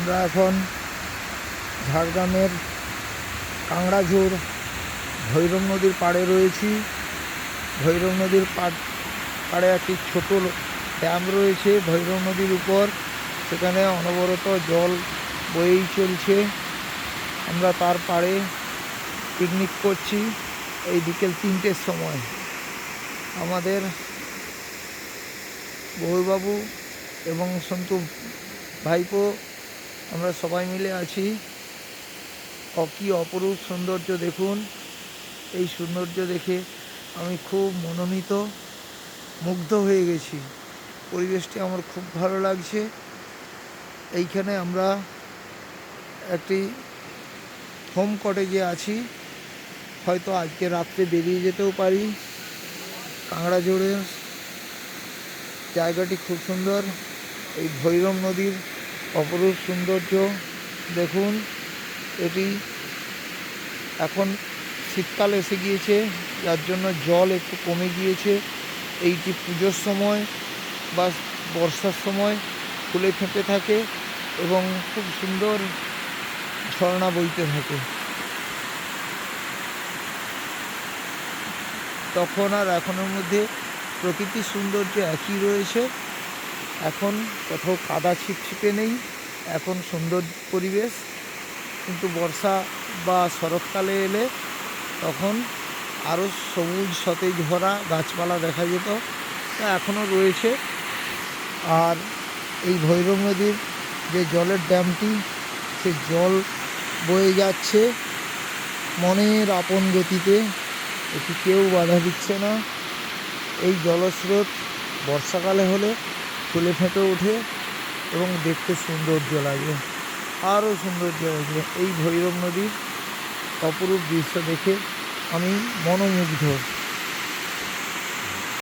আমরা এখন ঝাড়গ্রামের কাংড়াঝোড় ভৈরব নদীর পাড়ে রয়েছি। ভৈরব নদীর পাড়ে একটি ছোট ড্যাম রয়েছে ভৈরব নদীর উপর, সেখানে অনবরত জল বয়েই চলছে। আমরা তার পাড়ে পিকনিক করছি এই বিকেল 3টের সময়। আমাদের বহুবাবু এবং সন্তু ভাইপো আমরা সবাই মিলে আছি। কি অপরূপ সৌন্দর্য দেখুন! এই সৌন্দর্য দেখে আমি খুব মনোনীত, মুগ্ধ হয়ে গেছি। পরিবেশটি আমার খুব ভালো লাগছে। এইখানে আমরা একটি হোম কটেজে আছি, হয়তো আজকে রাত্রে বেরিয়ে যেতেও পারি। কাংড়াঝোড়ের জায়গাটি খুব সুন্দর। এই ভৈরব নদীর অপরূপ সৌন্দর্য দেখুন। এটি এখন শীতকাল এসে গিয়েছে, যার জন্য জল একটু কমে গিয়েছে। এইটি পুজোর সময় বা বর্ষার সময় ফুলে ফেঁপে থাকে এবং খুব সুন্দর ঝর্ণা বইতে থাকে। তখন আর এখনের মধ্যে প্রকৃতির সৌন্দর্য একই রয়েছে। এখন কোথাও কাদা ছিটছিটে নেই, এখন সুন্দর পরিবেশ। কিন্তু বর্ষা বা শরৎকালে এলে তখন আরও সবুজ সতেজ ভরা গাছপালা দেখা যেত, তা এখনও রয়েছে। আর এই ভৈরব নদীর যে জলের ড্যামটি, সে জল বয়ে যাচ্ছে মনের আপন গতিতে, এটি কেউ বাধা দিচ্ছে না। এই জলস্রোত বর্ষাকালে হলে ফুলে ফেঁপে ওঠে এবং দেখতে সৌন্দর্য লাগে, আরও সৌন্দর্য লাগে। এই ভৈরব নদীর অপরূপ দৃশ্য দেখে আমি মনোমুগ্ধ।